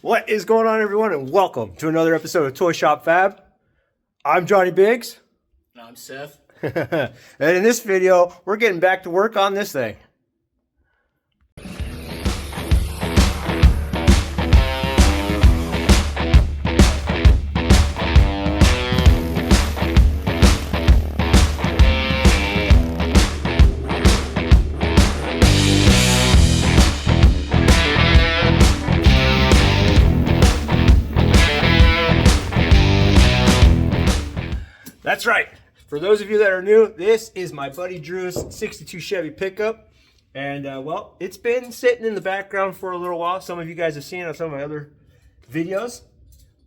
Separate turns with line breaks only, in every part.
What is going on, everyone, and welcome to another episode of ToyShopFab. I'm Johnny Biggs.
And I'm Seth.
And in this video, we're getting back to work on this thing. That's right. For those of you that are new, this is my buddy Drew's 62 Chevy pickup. And, well, it's been sitting in the background for a little while. Some of you guys have seen it on some of my other videos.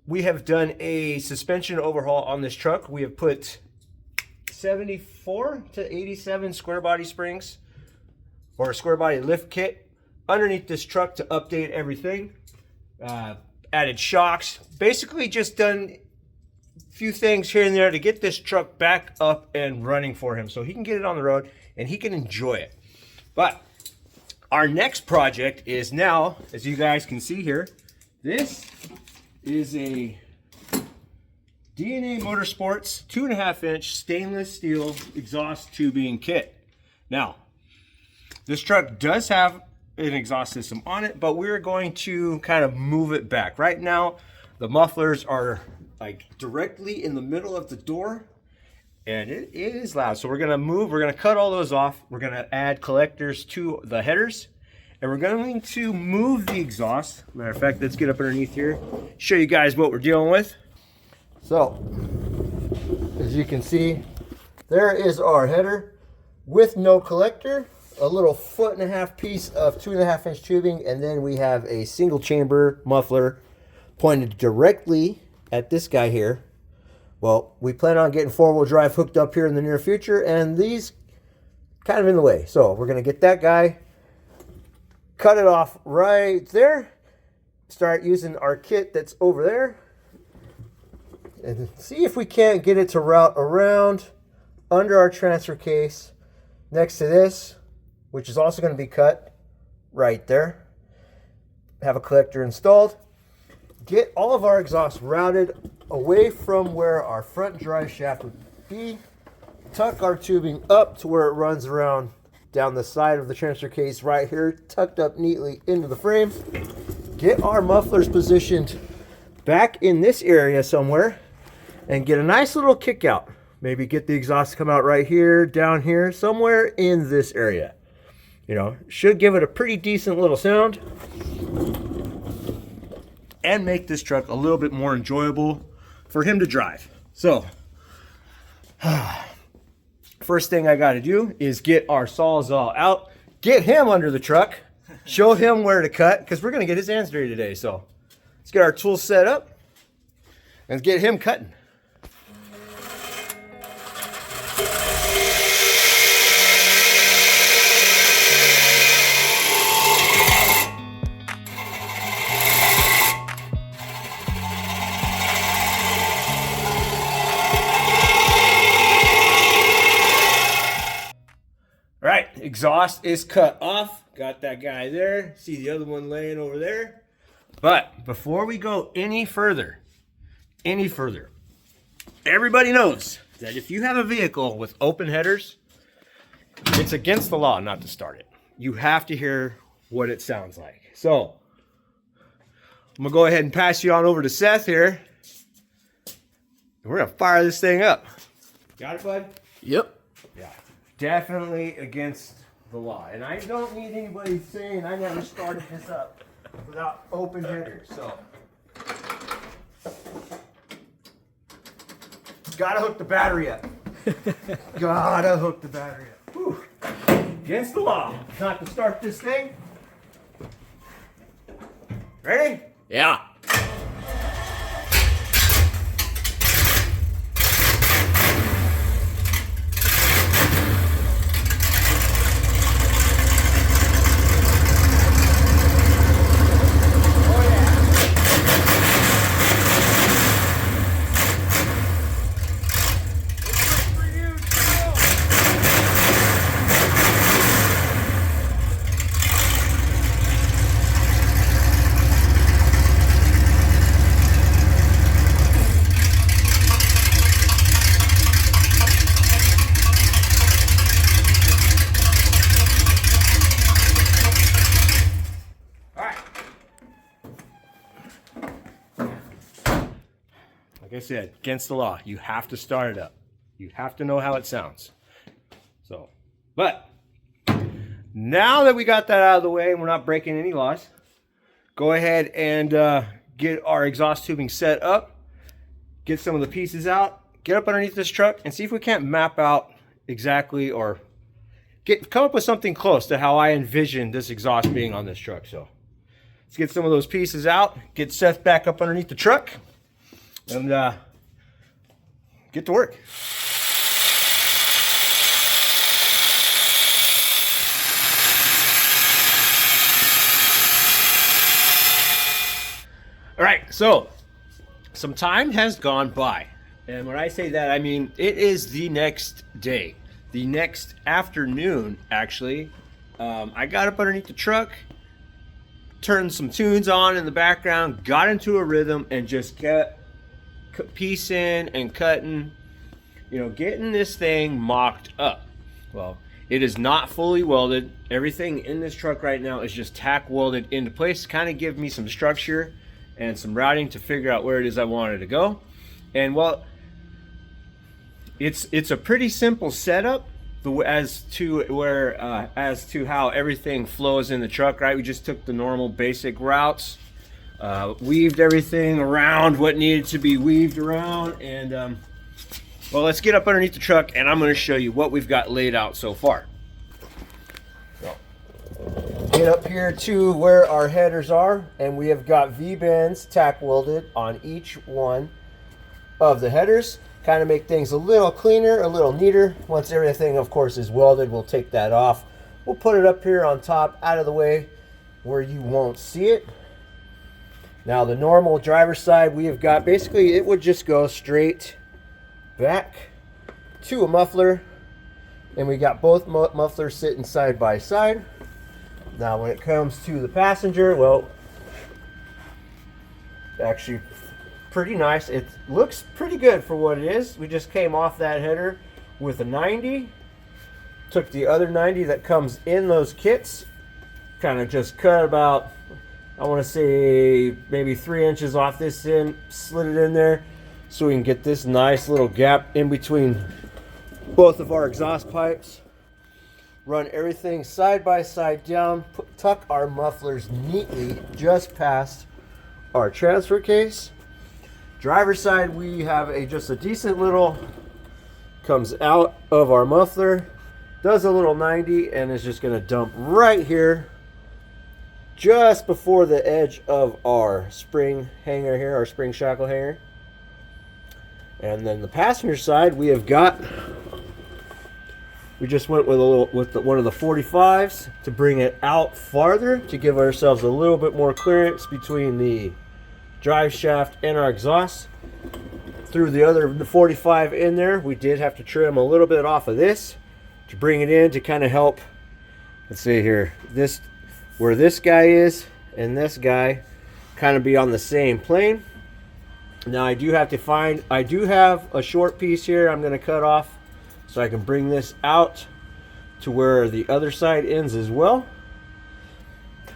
We have done a suspension overhaul on this truck. We have put 74 to 87 square body springs or a square body lift kit underneath this truck to update everything. Added shocks. Basically just done few things here and there to get this truck back up and running for him so he can get it on the road and he can enjoy it. But our next project is now, as you guys can see here, this is a DNA Motorsports 2.5-inch stainless steel exhaust tubing kit. Now, this truck does have an exhaust system on it, but we're going to kind of move it back. Right now, the mufflers are like directly in the middle of the door, and it is loud. So we're gonna cut all those off. We're gonna add collectors to the headers, and we're going to move the exhaust. Matter of fact, let's get up underneath here, show you guys what we're dealing with. So, as you can see, there is our header with no collector, a little 1.5-foot piece of 2.5-inch tubing, and then we have a single chamber muffler pointed directly at this guy here. Well, we plan on getting 4-wheel drive hooked up here in the near future, and these kind of in the way. So we're gonna get that guy, cut it off right there, start using our kit that's over there, and see if we can't get it to route around under our transfer case next to this, which is also gonna be cut right there. Have a collector installed. Get all of our exhaust routed away from where our front drive shaft would be. Tuck our tubing up to where it runs around down the side of the transfer case right here, tucked up neatly into the frame. Get our mufflers positioned back in this area somewhere and get a nice little kick out. Maybe get the exhaust to come out right here, down here, somewhere in this area. You know, should give it a pretty decent little sound and make this truck a little bit more enjoyable for him to drive. So, first thing I gotta do is get our Sawzall out, get him under the truck, show him where to cut, because we're gonna get his hands dirty today. So, let's get our tools set up and get him cutting. Exhaust is cut off. Got that guy there. See the other one laying over there. But before we go any further, everybody knows that if you have a vehicle with open headers, it's against the law not to start it. You have to hear what it sounds like. So I'm gonna go ahead and pass you on over to Seth here. We're gonna fire this thing up. Got it, bud?
Yep.
Yeah. Definitely against the law. And I don't need anybody saying I never started this up without open headers. So, gotta hook the battery up. Gotta hook the battery up. Whew. Against the law not to start this thing. Ready?
Yeah.
like I said, against the law. You have to start it up. You have to know how it sounds. So, but now that we got that out of the way and we're not breaking any laws, go ahead and get our exhaust tubing set up, get some of the pieces out, get up underneath this truck and see if we can't map out exactly or come up with something close to how I envision this exhaust being on this truck. So let's get some of those pieces out, get Seth back up underneath the truck, and get to work. All right, so some time has gone by. And when I say that, I mean it is the next day. The next afternoon, actually. I got up underneath the truck, turned some tunes on in the background, got into a rhythm, and just kept piecing and cutting, you know, getting this thing mocked up. Well, it is not fully welded. Everything in this truck right now is just tack welded into place to kind of give me some structure and some routing to figure out where it is I wanted to go. And well, it's a pretty simple setup as to how everything flows in the truck, right? We just took the normal basic routes, weaved everything around what needed to be weaved around, and well, let's get up underneath the truck and I'm going to show you what we've got laid out so far. So, get up here to where our headers are, and we have got V-bands tack welded on each one of the headers. Kind of make things a little cleaner, a little neater. Once everything, of course, is welded, we'll take that off. We'll put it up here on top, out of the way, where you won't see it. Now, the normal driver's side, we have got, basically, it would just go straight back to a muffler. And we got both mufflers sitting side by side. Now, when it comes to the passenger, well, actually, pretty nice. It looks pretty good for what it is. We just came off that header with a 90, took the other 90 that comes in those kits, kind of just cut about, I want to say maybe 3 inches off this end, slid it in there so we can get this nice little gap in between both of our exhaust pipes. Run everything side by side down, tuck our mufflers neatly just past our transfer case. Driver's side, we have just a decent little, comes out of our muffler, does a little 90, and is just going to dump right here just before the edge of our spring hanger here, our spring shackle hanger. And then the passenger side, we have got, we just went with one of the 45s to bring it out farther to give ourselves a little bit more clearance between the drive shaft and our exhaust. Through the 45 in there, we did have to trim a little bit off of this to bring it in to kind of help. Let's see here, this where this guy is and this guy kind of be on the same plane. Now I do have a short piece here I'm going to cut off so I can bring this out to where the other side ends as well.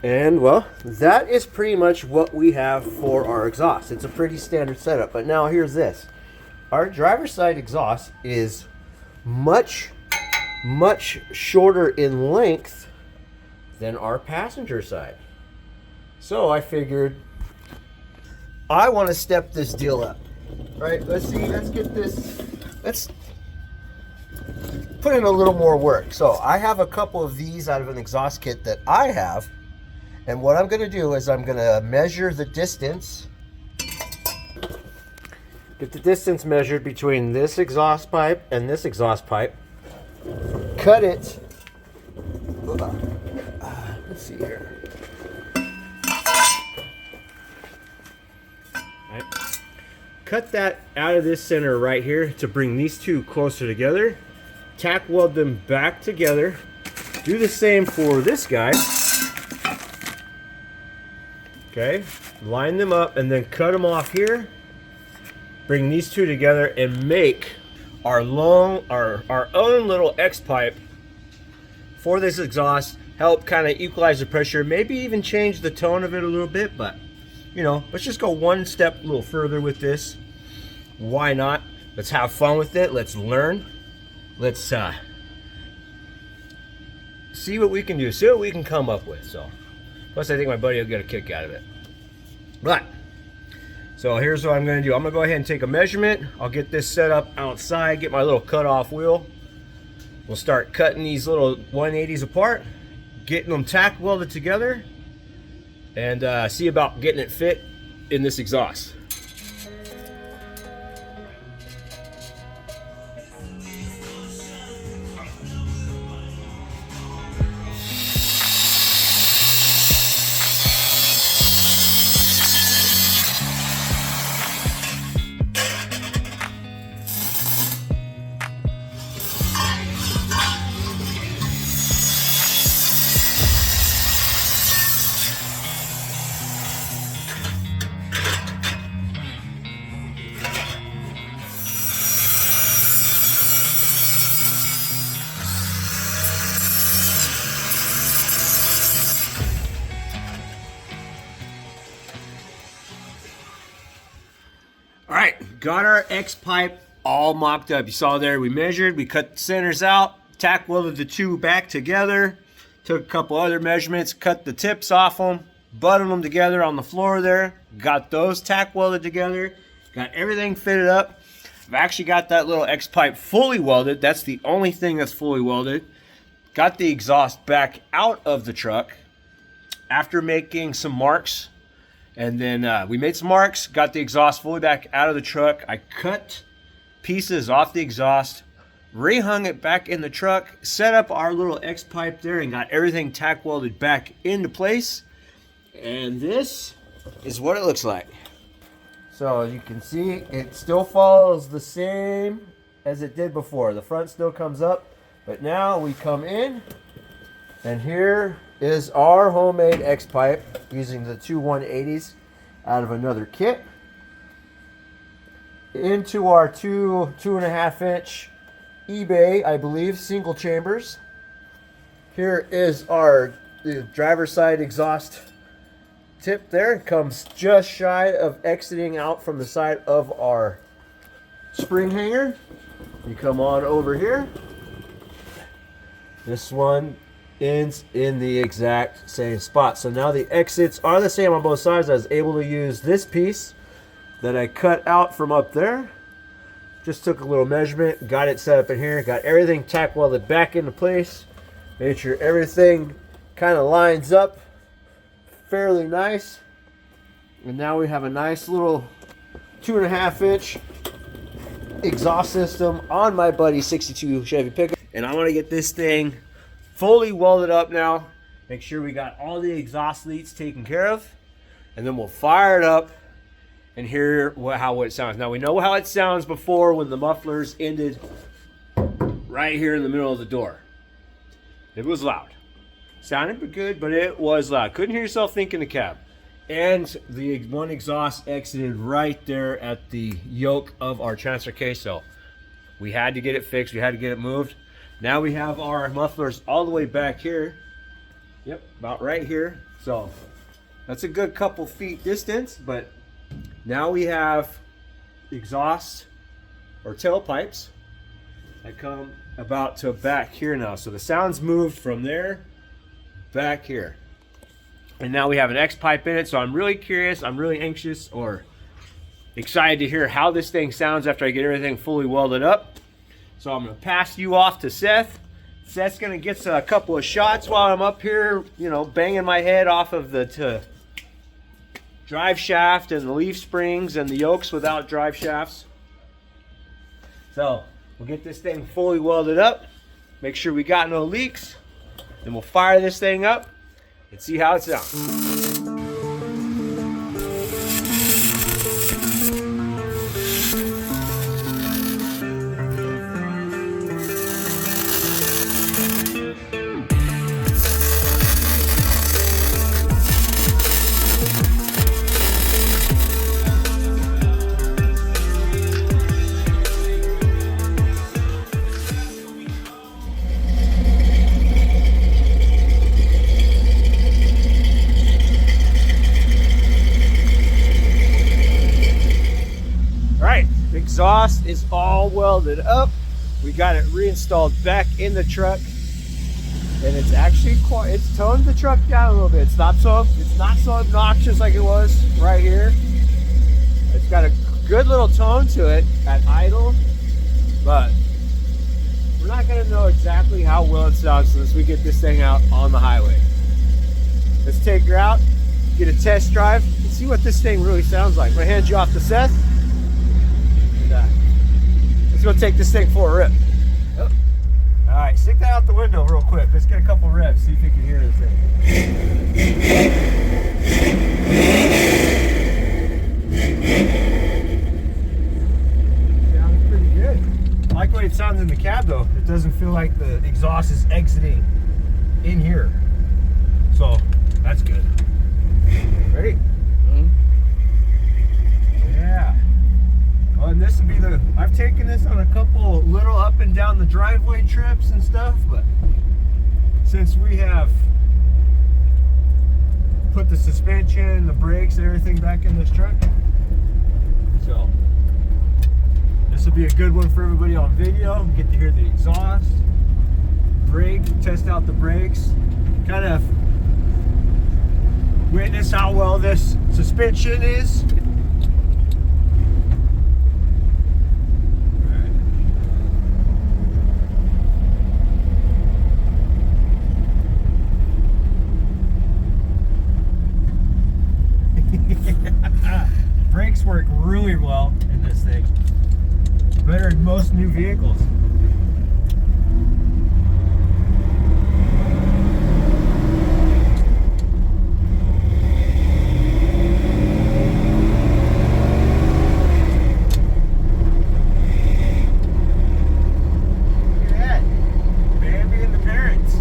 And well, that is pretty much what we have for our exhaust. It's a pretty standard setup. But now here's this. Our driver's side exhaust is much shorter in length than our passenger side. So I figured I want to step this deal up. Right? Let's get this, let's put in a little more work. So I have a couple of these out of an exhaust kit that I have. And what I'm going to do is I'm going to measure the distance. Get the distance measured between this exhaust pipe and this exhaust pipe. Cut it. Let's see here. Right. Cut that out of this center right here to bring these two closer together. Tack weld them back together. Do the same for this guy. Okay, line them up and then cut them off here. Bring these two together and make our own little X pipe for this exhaust. Help kind of equalize the pressure, maybe even change the tone of it a little bit, but you know, let's just go one step a little further with this. Why not? Let's have fun with it. Let's learn. Let's see what we can do. See what we can come up with. So, plus I think my buddy will get a kick out of it. But, so here's what I'm going to do. I'm going to go ahead and take a measurement. I'll get this set up outside, get my little cutoff wheel. We'll start cutting these little 180s apart, getting them tack welded together, and see about getting it fit in this exhaust. All right, got our X pipe all mocked up. You saw there, we measured, we cut the centers out, tack welded the two back together, took a couple other measurements, cut the tips off them, buttoned them together on the floor there, got those tack welded together, got everything fitted up. I've actually got that little X pipe fully welded. That's the only thing that's fully welded. Got the exhaust back out of the truck after making some marks. And then we made some marks, got the exhaust fully back out of the truck. I cut pieces off the exhaust, rehung it back in the truck, set up our little X pipe there, and got everything tack welded back into place. And this is what it looks like. So as you can see, it still follows the same as it did before. The front still comes up, but now we come in, and here is our homemade X pipe using the two 180s out of another kit into our 2.5 inch eBay, I believe, single chambers. Here is the driver's side exhaust tip there. It comes just shy of exiting out from the side of our spring hanger. You come on over here. This one ends in the exact same spot. So now the exits are the same on both sides. I was able to use this piece that I cut out from up there. Just took a little measurement, got it set up in here, got everything tack welded back into place, made sure everything kind of lines up fairly nice. And now we have a nice little 2.5 inch exhaust system on my buddy's 62 Chevy pickup. And I want to get this thing fully welded up now. Make sure we got all the exhaust leads taken care of. And then we'll fire it up and hear how it sounds. Now we know how it sounds before when the mufflers ended right here in the middle of the door. It was loud. Sounded good, but it was loud. Couldn't hear yourself think in the cab. And the one exhaust exited right there at the yoke of our transfer case. So we had to get it fixed. We had to get it moved. Now we have our mufflers all the way back here. Yep, about right here. So that's a good couple feet distance, but now we have exhaust or tailpipes that come about to back here now. So the sound's moved from there back here. And now we have an X pipe in it. So I'm really curious, I'm really anxious or excited to hear how this thing sounds after I get everything fully welded up. So I'm going to pass you off to Seth. Seth's going to get a couple of shots while I'm up here, you know, banging my head off of the drive shaft and the leaf springs and the yokes without drive shafts. So we'll get this thing fully welded up, make sure we got no leaks, then we'll fire this thing up and see how it sounds. exhaust is all welded up. We got it reinstalled back in the truck, and it's actually quite, it's toned the truck down a little bit. It's not so obnoxious like it was right here. It's got a good little tone to it at idle, but we're not gonna know exactly how well it sounds unless we get this thing out on the highway. Let's take her out, get a test drive, and see what this thing really sounds like. I'm gonna hand you off to Seth. Let's go take this thing for a rip. Oh. All right, stick that out the window real quick. Let's get a couple revs, see if you can hear this thing. Sounds pretty good. I like the way it sounds in the cab though. It doesn't feel like the exhaust is exiting in here. So that's good. Ready? Yeah. Oh, and this would be the, I've taken this on a couple little up and down the driveway trips and stuff, but since we have put the suspension, the brakes, everything back in this truck, so this will be a good one for everybody on video. Get to hear the exhaust, brake, test out the brakes, kind of witness how well this suspension is. Brakes work really well in this thing. Better than most new vehicles. Look at that. Bambi and the parents.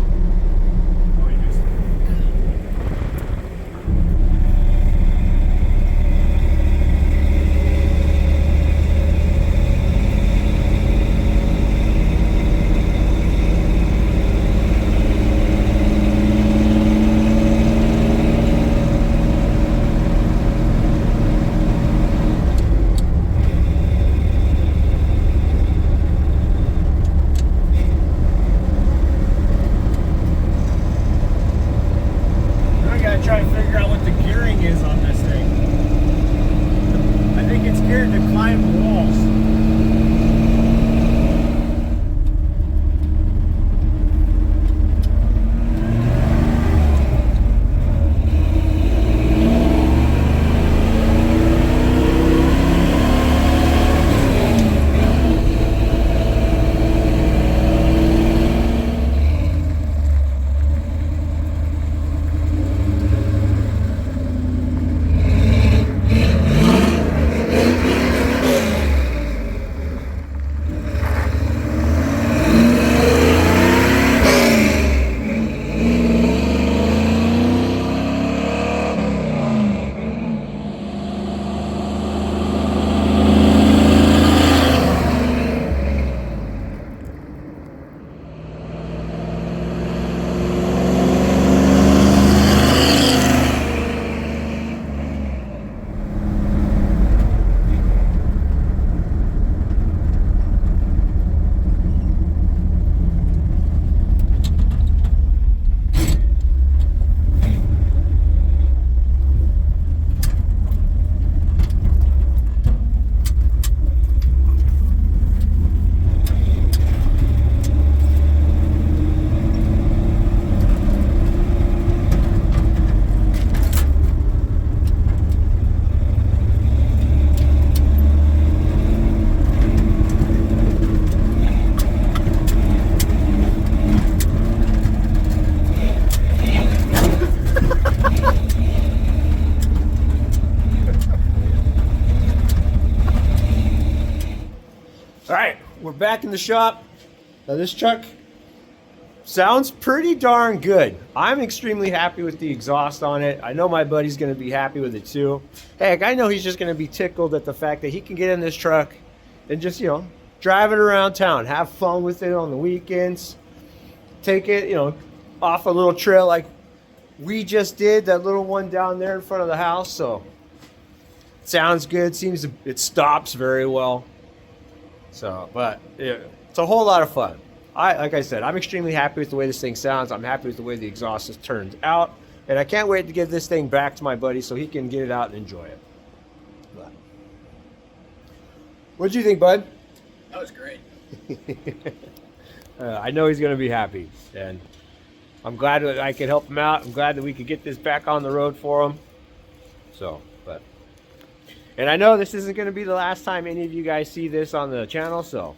Try to figure out what the gearing is on this thing. I think it's geared to climb walls. All right, we're back in the shop. Now this truck sounds pretty darn good. I'm extremely happy with the exhaust on it. I know my buddy's gonna be happy with it too. Heck, I know he's just gonna be tickled at the fact that he can get in this truck and just, you know, drive it around town, have fun with it on the weekends, take it, you know, off a little trail like we just did, that little one down there in front of the house. So sounds good. Seems it stops very well. So, but yeah, it's a whole lot of fun. Like I said, I'm extremely happy with the way this thing sounds. I'm happy with the way the exhaust has turned out. And I can't wait to give this thing back to my buddy so he can get it out and enjoy it. What'd you think, bud?
That was great.
I know he's going to be happy. And I'm glad that I could help him out. I'm glad that we could get this back on the road for him. So, but... And I know this isn't going to be the last time any of you guys see this on the channel, so...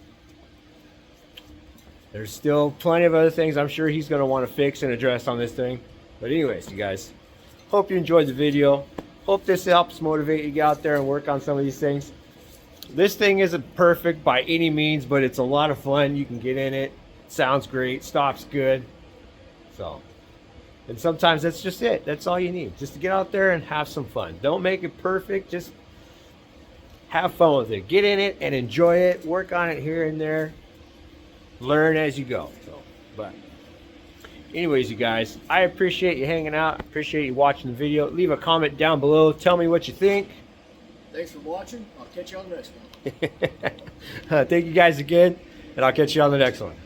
There's still plenty of other things I'm sure he's going to want to fix and address on this thing. But anyways, you guys, hope you enjoyed the video. Hope this helps motivate you to get out there and work on some of these things. This thing isn't perfect by any means, but it's a lot of fun. You can get in it. Sounds great. Stops good. So, and sometimes that's just it. That's all you need. Just to get out there and have some fun. Don't make it perfect. Just have fun with it. Get in it and enjoy it. Work on it here and there. Learn as you go. So, but anyways, you guys, I appreciate you hanging out. Appreciate you watching the video. Leave a comment down below. Tell me what you think.
Thanks for watching. I'll catch you on the next one.
Thank you guys again, and I'll catch you on the next one.